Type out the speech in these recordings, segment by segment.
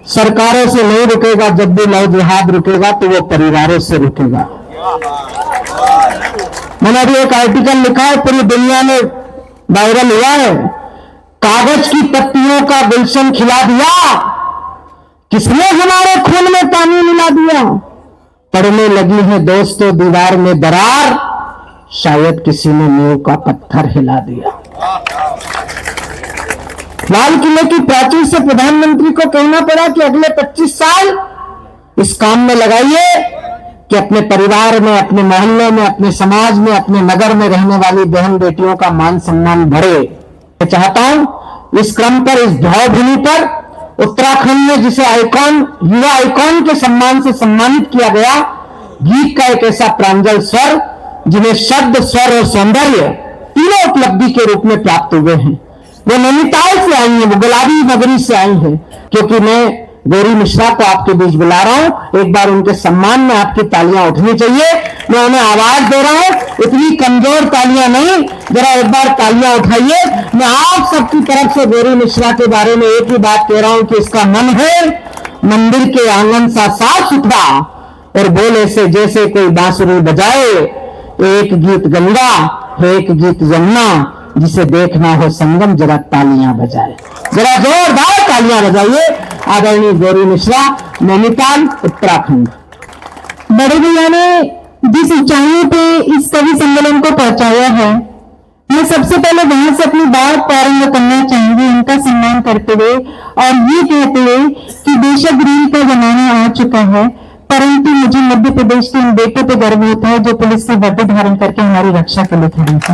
सरकारों से नहीं रुकेगा, जब भी लव जिहाद रुकेगा तो वो परिवारों से रुकेगा। मैंने अभी एक आर्टिकल लिखा है, पूरी दुनिया में वायरल हुआ है। कागज की पत्तियों का गुलशन खिला दिया, किसने हमारे खून में पानी मिला दिया। पड़ने लगी है दोस्तों दीवार में दरार, शायद किसी ने नींव का पत्थर हिला दिया। लाल किले की प्राचीर से प्रधानमंत्री को कहना पड़ा कि अगले 25 साल इस काम में लगाइए कि अपने परिवार में, अपने मोहल्ले में, अपने समाज में, अपने नगर में रहने वाली बहन बेटियों का मान सम्मान बढ़े। मैं चाहता हूं इस क्रम पर, इस भावभूमि पर उत्तराखंड में जिसे आइकॉन, युवा आइकॉन के सम्मान से सम्मानित किया गया, गीत का एक ऐसा प्रांजल स्वर जिन्हें शब्द, स्वर और सौंदर्य तीनों उपलब्धि के रूप में प्राप्त हुए हैं। वो नैनीताल से आई है, वो गुलाबी नगरी से आई है। क्योंकि मैं गौरी मिश्रा को आपके बीच बुला रहा हूं, एक बार उनके सम्मान में आपकी तालियां उठनी चाहिए। मैं उन्हें आवाज दे रहा हूं, इतनी कमजोर तालियां नहीं, जरा एक बार तालियां उठाइए। मैं आप सबकी तरफ से गौरी मिश्रा के बारे में एक ही बात कह रहा हूं कि इसका मन है मंदिर के आंगन सा साफ सुथरा, और बोले से जैसे कोई बांसुरी बजाए। एक गीत गंगा है, एक गीत यमुना, जिसे देखना हो संगम, जरा तालियां बजाए, जरा जोरदार तालियां बजाइए। आदरणीय गौरी मिश्रा, नैनीताल, उत्तराखंड। बड़े भैया ने जिस ऊंचाइयों पे इस कवि सम्मेलन को पहुंचाया है, मैं सबसे पहले वहां से अपनी बात प्रारंभ करना चाहूंगी उनका सम्मान करते हुए, और ये कहते हुए कि बेशक रील का जमाना आ चुका है, परंतु मुझे मध्य प्रदेश के उन बेटों पर गर्व होता है जो पुलिस के वर्दी धारण करके हमारी रक्षा के लिए खड़े थे।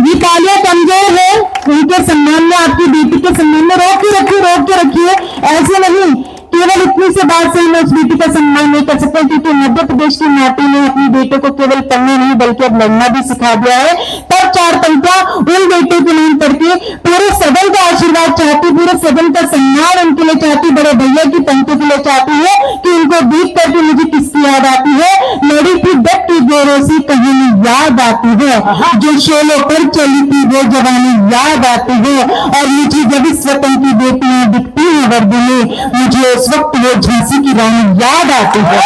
ये तालियां कमजोर है, उनके सम्मान में, आपकी बेटी के सम्मान में रोक के रखिए। ऐसे नहीं केवल इतनी से बात से मैं उस बेटी का सम्मान नहीं कर सकता, क्योंकि मध्य प्रदेश की माटी ने अपनी बेटे को केवल पढ़ना नहीं बल्कि अब लड़ना भी सिखा दिया है। तब 4 पंक्तियां उन बेटे के नाम पढ़ती, पूरे सदन का आशीर्वाद चाहती, पूरे सदन का सम्मान उनके लिए चाहती, बड़े भैया की पंक्ति के लिए चाहती है कि उनको देख करके मुझे किसकी याद आती है, लड़ी थी डट की गोरों सी कहानी याद आती है, जो शोलों पर चली थी वो जवानी याद आती है। और मुझे जब इस वतन की बेटियां दिखती है वर्दी में, मुझे उस वक्त वो झांसी की रानी याद आती है।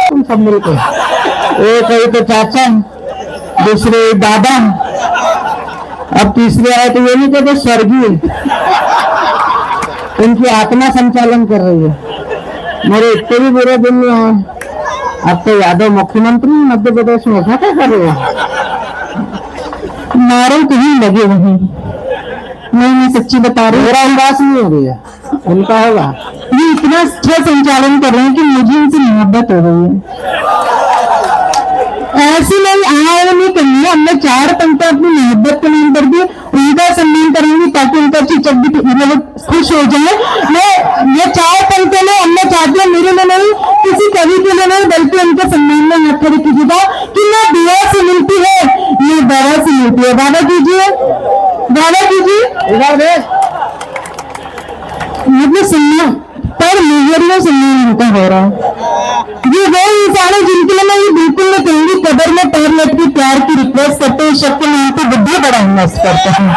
तुम सब मिलकर, एक है तो चाचा, दूसरे दादा, अब तीसरे आए तो ये नहीं कहते स्वर्गीय, उनकी आत्मा संचालन कर रही है। मेरे इतने भी बुरे दिन में आए। अब तो यादव मुख्यमंत्री मध्य प्रदेश में ऐसा क्या कर रहे हैं? नारे कहीं लगे हुए, मैं सच्ची बता रही हूँ, मेरा अंदाज नहीं हो गया, उनका होगा। ये इतना अच्छा संचालन कर रहे हैं कि मुझे उनसे मोहब्बत हो गई है। ऐसी नहीं आया नहीं करनी है, हमने 4 पंक्तियां अपनी मोहब्बत के नाम कर दी, उनका सम्मान करेंगे ताकि उनका चिचक भी मतलब खुश हो जाए। मैं ये 4 पंक्तियां में हमने चाहती है, मेरे लिए नहीं, किसी कवि के लिए नहीं, बल्कि उनके सम्मान में हाथ खड़े कीजिएगा कि मैं दुआ से मिलती है, मैं बाबा से मिलती है। बाबा कीजिए, बाबा कीजिए, मतलब सुनना पर मेजरियों सम्मान उनका हो रहा है। ये वो इंसान है जिनके लिए मैं ये बिल्कुल नहीं कहूंगी कदर में पैर लटकी प्यार की रिक्वेस्ट करते हैं, शब्द में उनको बुद्धि बड़ा इन्वेस्ट करते हैं।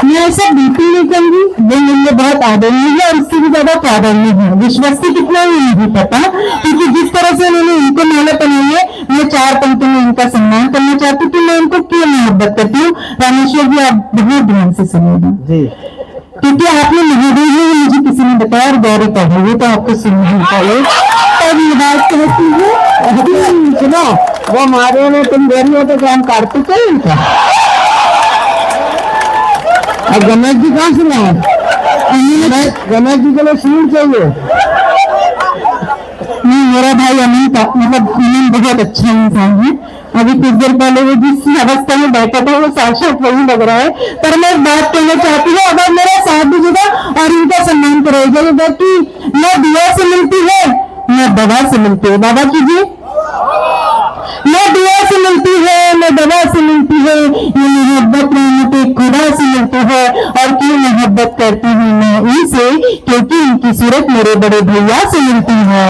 मैं ऐसा बिल्कुल नहीं कहूंगी, वो मुझे बहुत आदरणीय है और इससे भी ज्यादा आदरणीय है। विश्वस्ती कितना ही नहीं पता, क्योंकि जिस तरह से उन्होंने उनको माला बनाई है, मैं 4 पंक्तियों में उनका सम्मान करना चाहती हूँ। मैं उनको क्यों मोहब्बत करती हूँ, रामेश्वर जी आप बहुत ध्यान से सुनिएगा, क्योंकि आपने महादेव जी मुझे किसी ने बताया और गौरी पढ़ ली तो आपको सुनना चाहिए। तब ये बात कहती है, सुनो, वो मारे में तुम गौरी हो तो क्या हम कार्तिक है इनका? और गणेश जी कहाँ से लाए? गणेश जी के लिए सूर चाहिए। नहीं, मेरा भाई अमित, मतलब अमित बहुत अच्छा इंसान है। अभी कुछ देर पहले वो जिस अवस्था में बैठा था वो साक्षात वही लग रहा है। पर मैं एक बात कहना चाहती हूँ, अगर मेरा साथ दीजिएगा और इनका सम्मान करेगा कि मैं दुआ से मिलती है, मैं दवा से मिलती है। बाबा कीजिए, मैं दुआ से मिलती है, मैं दवा से मिलती है, ये मोहब्बत रहमत खुदा से मिलती है। और क्यों मोहब्बत करती हूँ मैं इनसे, क्योंकि इनकी सूरत मेरे बड़े भैया से मिलती है।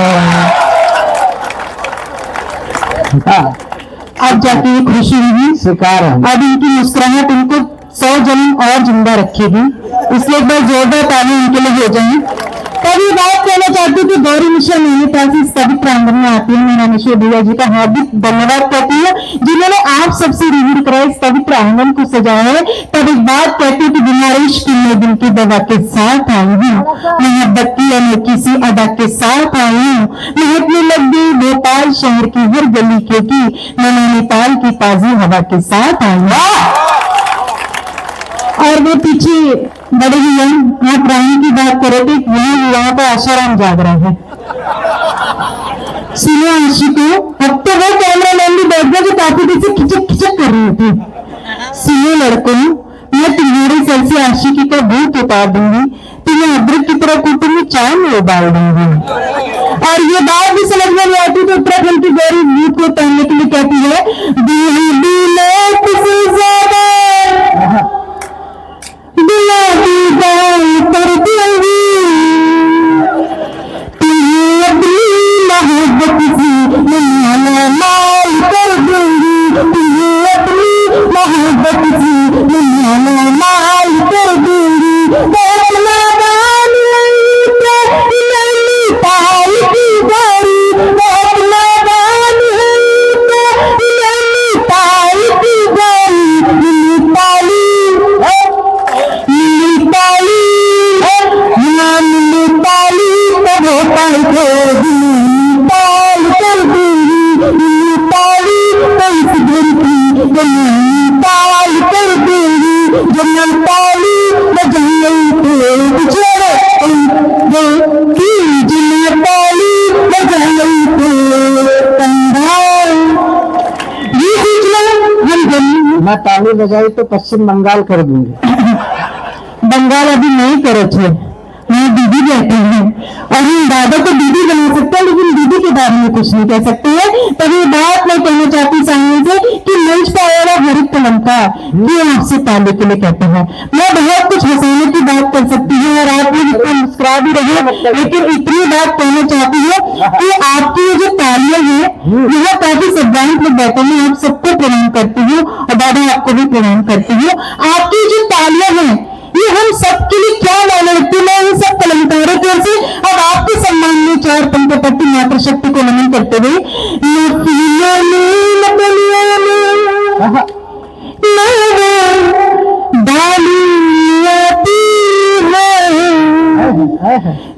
अब जाके ये खुशी हुई, स्वीकार है। अब इनकी मुस्कुराहट उनको 100 जन्म और जिंदा रखेगी, इसलिए एक बार जोरदार ताली उनके लिए हो जाए। तभी बात कहना चाहती हूँ कि गौरी मिश्रा नैनीताल सभी प्रांगण में आती है। मैं रामेश्वर भैया जी का हार्दिक धन्यवाद कहती हूँ जिन्होंने आप सबसे रूबरू कराए इस सभी प्रांगण को सजाया है। तब एक बात कहती हूँ कि बीमारिश की मैं दिल की दवा के साथ आई हूँ, मोहब्बत की अनोखी सी अदा के साथ आई हूँ, महकने लग गई भोपाल शहर की हर गली क्योंकि मैं नैनीताल की ताजी हवा के साथ आई हूँ। और वो पीछे बड़े भैया आप रानी की बात करो तो वहाँ युवाओं का आशाराम जाग रहा है। सुनो आशी को अब तो वो कैमरा मैन भी बैठ गया जो काफी देर से खिचक खिचक कर रही थी। सुनो लड़कों, मैं तुम्हारे सर से आशिकी का भूत उतार दूंगी, तुम्हें अदरक की तरह कुटुंब चाय में उबाल दूंगी। और ये बात भी समझ में नहीं आती तो उत्तराखंड की गौरी भूत को तोड़ने के लिए कहती है कर दूंगी तुम्हें अपनी मोहब्बत से माल कर दूंगी, तुम्हें अपनी मोहब्बत से माल कर दूंगी। मैं ताली बजाई तो पश्चिम बंगाल कर दूंगी। बंगाल अभी नहीं करे थे, मैं दीदी कहते हैं और हम दादा को दीदी बना सकते हैं लेकिन दीदी के बारे में कुछ नहीं कह सकते हैं। तभी बात मैं कहना चाहती सामने से कि मंच पर आया हुआ हर एक कलमकार ये आपसे ताली के लिए कहते हैं। मैं बहुत कुछ हंसाने की बात कर सकती हूँ और आप लोग इतना मुस्कुरा भी रहे, लेकिन इतनी बात कहना चाहती हूँ कि आपकी ये जो तालियां हैं यह काफी सब्जांत में बैठे हैं। आप सबको प्रणाम करती हूँ और दादा आपको भी प्रणाम करती हूँ। आपकी जो तालियां हैं ये हम सबके लिए क्या मायने रखती है। मैं इन सब कलमकारों की ओर से अब आपके सम्मान में 4 पंचपट्टी मातृशक्ति को नमन करते हुए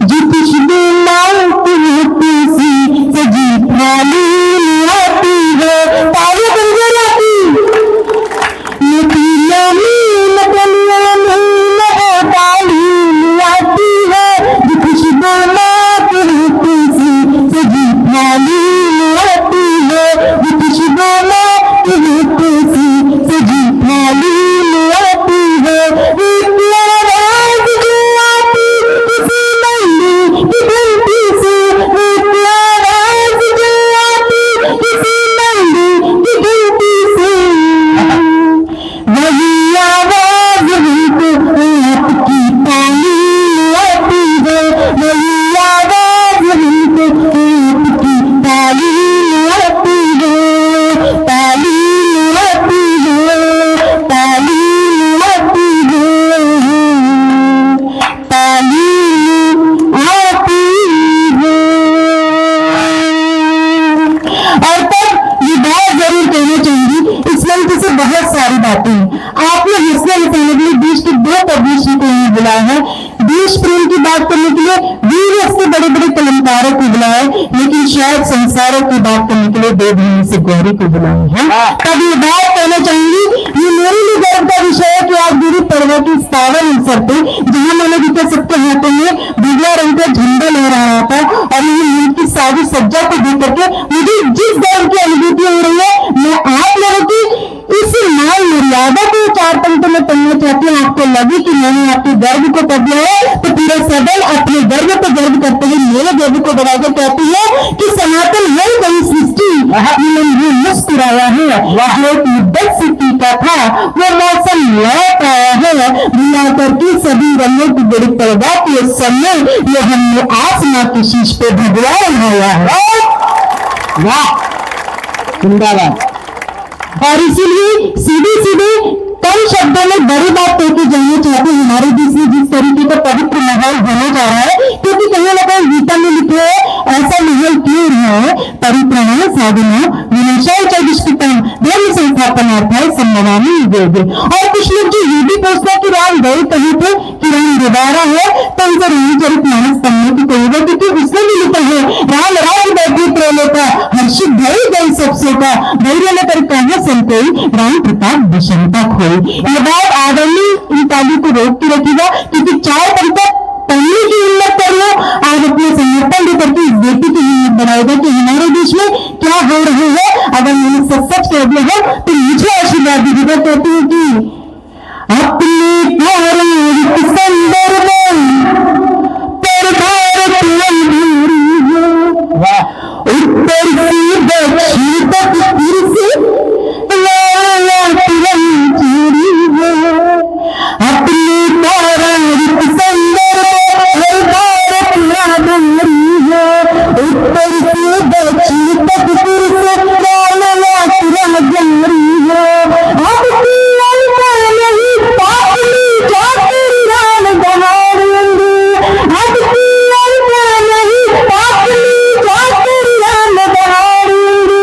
जो खुशबू मालती होती सी सजी थाली आती है ताली बन जाती शायद संसारों की बात करने के लिए देवभूमि से गौरी को बुलाई है। तब ये बात कहना चाहूंगी ये मेरे लिए गर्व का विषय है कि आज गुरु पर्व की 57 अवसर पे जहां मैंने भी कह सकते हाथों में भगवा रंग का झंडा ले रहा था और ये मुल्क की सारी सज्जा को देख करके मुझे जिस गर्व की अनुभूति हो रही है मैं आप लोगों की इस मान मर्यादा को 4 पंक्तों में पढ़ना चाहती हूँ। आपको लगे कि मैंने आपके गर्व को कर दिया है तो पूरा सदन अपने गर्व को गर्व करते हुए मेरे गर्व को बढ़ाकर कहती है कि सनातन है कोई सृष्टि ये मुस्कुराया है जो मुद्दत से टीका था वो मौसम लौट आया है बुला करके सभी रंगों की बड़ी पर्दा के समय ये हमने आसमां की शीश पे भगवा उठाया है। वाह, जिंदाबाद। और इसीलिए सीधे सीधे कम शब्दों में बड़ी बात कह के जाना चाहते हैं हमारे बीच में जिस तरीके का पवित्र माहौल होने जा रहा है, क्योंकि कहीं ना कहीं गीता में लिखे है ऐसा माहौल क्यों है। परित्राण साधना विनाशाय च दुष्कृतम् धर्म संस्थापनार्थाय सम्मानानि युगे। और कुछ लोग जो ये भी पूछना कि राम गए कहीं थे, कि राम दोबारा है, तो उनसे रामचरितमानस पढ़ने की कहेगा, क्योंकि उसने भी लिखा है राम राज बैठी प्रेले का हर्षित भय गई सबसे का धैर्य न कर कहा संकोई राम प्रताप विषमता खोई। ये बात आदरणीय इन ताली को रोक के रखेगा, क्योंकि 4 कविता पढ़ने की हिम्मत कर लो, आज अपने समर्पण देकर के इस बेटी की हिम्मत बनाएगा कि हमारे बीच में क्या हो रहा है। अगर मैंने सच कह दिया है तो मुझे आशीर्वाद दीजिएगा। कहती हूँ कि अपने संदर्भ उत्तर से दक्षिण तक फिर से अपने पौराणिक संदर्भ भारत नारी है, उत्तर से दक्षिण तक फिर से जारी है। अब नहीं पापली जाकर राम दहाड़ेंगे, अब नहीं पापली जाकर राम दहाड़ेंगे।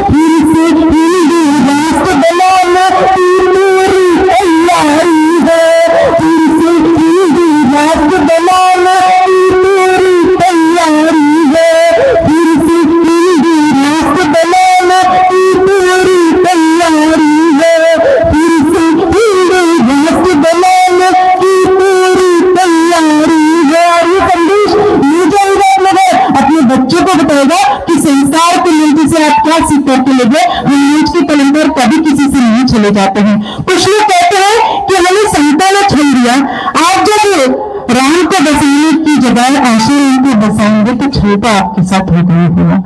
फिर से हिंदू राष्ट्र बनाना मेरी तैयारी है, फिर से हिंदू राष्ट्र बनाना मेरी तैयारी है, फिर से हिंदू राष्ट्र बनाना मेरी तैयारी है, फिर से हिंदू राष्ट्र बनाना की मेरी तैयारी है। और ये संदेश ले जाएगा अपने बच्चों को बताएगा कि संसार के मंत्र से आप क्या सीख करके ले गए। हम नीच के कलम पर कभी किसी से नहीं चले जाते हैं। कुछ लोग कहते हैं कि हमें संता ने छल दिया। आज जब राम को बसाने की जगह आशीर्वाद को बसाएंगे तो छल तो आपके साथ हो गई होगा।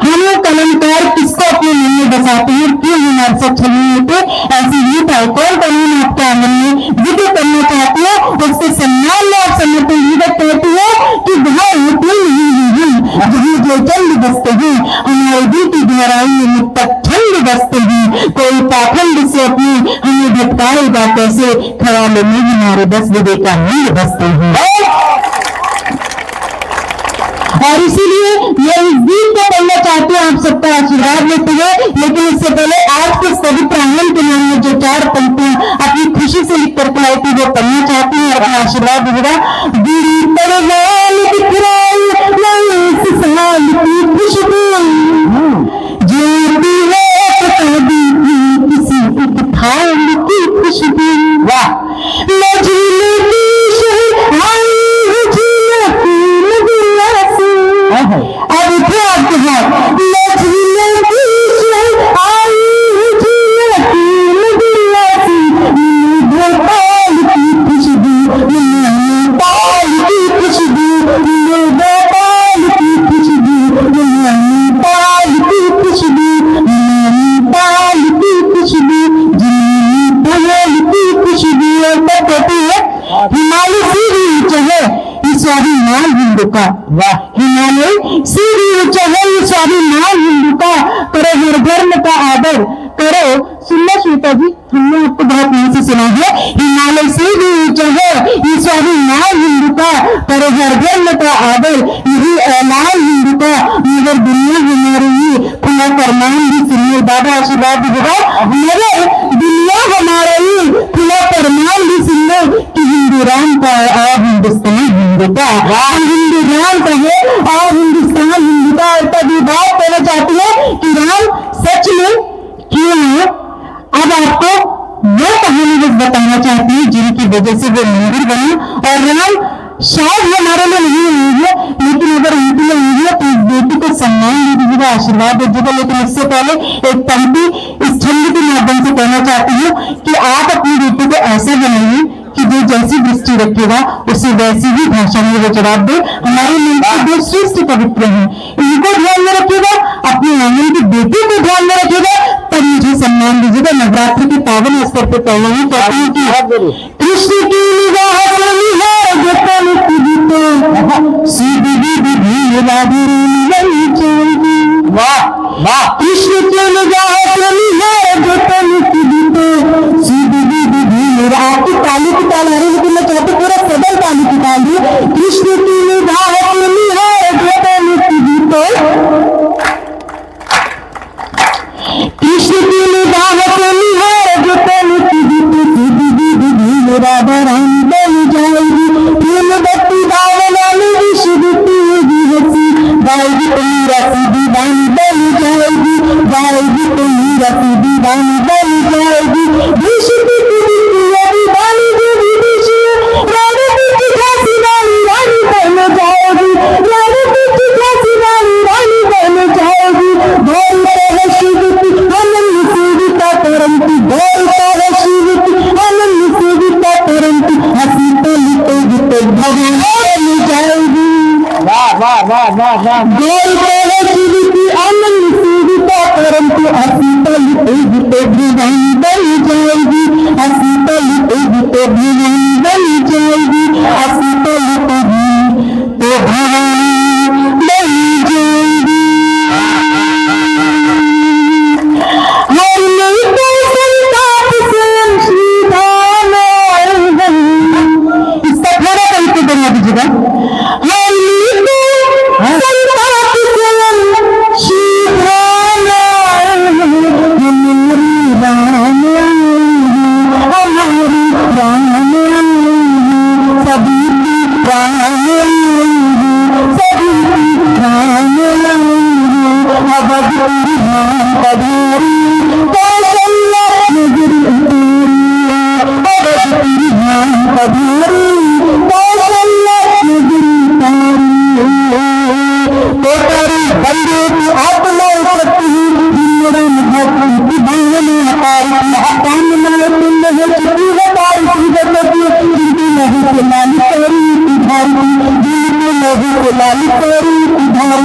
हम कलमकार किसको अपने मन में बसाते हैं, क्यों हमारे साथ छल नहीं होते। ऐसी गीत है कौन कानून आपके आंगन में जिक्र करना चाहती है, उससे सम्मान में आप समर्पण विगत कहती है कि भाई तुम नहीं जहाँ जो चंद बसते हैं हमारे दिल की गहराई में मुक्तक छंद बसते हैं। कोई पाखंड से अपनी हमें भटकाएगा कैसे, ख्यालों में हमारे बस विवेका नींद बसते हैं। और इसीलिए मैं इस गीत को पढ़ना चाहती हूँ, आप सबका आशीर्वाद लेते हुए। लेकिन इससे पहले आज के सभी प्रांगण के नाम में जो 4 पंक्तियां अपनी खुशी से लिख कर लाई थी वो पढ़ना चाहती हूँ और अपना आशीर्वाद दीजिएगा। खुशबू जो किसी थाल की खुशबू, वाह अब थे आपके हाथ हिमालय से भी ऊंचा है ये स्वाभिमान हिंदू का, वाह हिमालय से भी ऊंचा है ये स्वाभिमान हिंदू का। करो हर धर्म का आदर करो। सुनना श्वेता जी, हमने आपको बहुत नाम से सुना है। हिमालय से भी ऊंचा है ये स्वाभिमान हिंदू का, करो हर धर्म का आदर यही ऐलान हिंदू का। मगर दुनिया हमारी ही खुला फरमान भी सुनिए। दादा आशीर्वाद दीजिएगा। मगर दुनिया हमारा ही खुला फरमान भी सुनने कि हिंदू राम का और हिंदुस्तान हिंदू का, हिंदू राम का है और हिंदुस्तान हिंदू का। और तभी बात कहना चाहती है कि राम सच में क्यों है। अब आपको वो कहानी बस बताना चाहती हूँ जिनकी वजह से वो मंदिर बना। और राम शायद हमारे लिए नहीं हुई है, लेकिन अगर उनके लिए हुई है तो इस बेटी को सम्मान दे दीजिएगा, आशीर्वाद दे दीजिएगा। लेकिन इससे पहले एक पंक्ति इस छंद के माध्यम से कहना चाहती हूँ कि आप अपनी बेटी को ऐसा बनाइए कि जो जैसी दृष्टि रखेगा उसे वैसी ही भाषा में वो जवाब दे। हमारे मन के दो श्रेष्ठ पवित्र हैं, इनको ध्यान में रखिएगा, अपने आंगन की बेटी को ध्यान में रखिएगा, तब मुझे सम्मान दीजिएगा। नवरात्रि के पावन अवसर पर कहना ही कहती हूँ कि कृष्ण की निगाह वाह वाह कृष्ण की निगाह बोल। कृष्ण की निगाह के निहार जो तेनु राधा रानी बन जाएगी, फूल बत्ती दावन वाली विश्वती हसी गाएगी तेरा दीवानी बन जाएगी, गाएगी तेरा दीवानी बन जाएगी। विश्वती दीवानी जो विदेश रानी की खासी वाली रानी बन जाएगी, रानी की खासी वाली रानी बन जाएगी। बोलता है शिवती आनंद सेविता परंतु, बोलता है शिवती आनंद सेविता परंतु, हंसी तो लिटे गिटे भगवान बन जाएगी। वाह वाह वाह वाह वाह। बोलता है शिवती आनंद सेविता परंतु, हंसी तो लिटे गिटे भगवान बन जाएगी, हंसी तो लिटे गिटे भगवान बन जाएगी, हंसी तो लिटे गिटे भगवान बन जाएगी। हर नई संताप से सीधान इसका थोड़ा तरीके बना दीजिएगा। हर नई संताप से सीधान हमारी राम हमारी राम सभी राम सभी राम अवध राम पधारी कौशल्या नगरी अवध राम पधारी कौशल्या नगरी तारी बंदे की आत्मा शक्ति राम भक्ति भावन हतारी काम मन तुम है चुकी हतारी जगती जिनकी नहीं से लाली करी तुधारी जिनकी नहीं से लाली करी तुधारी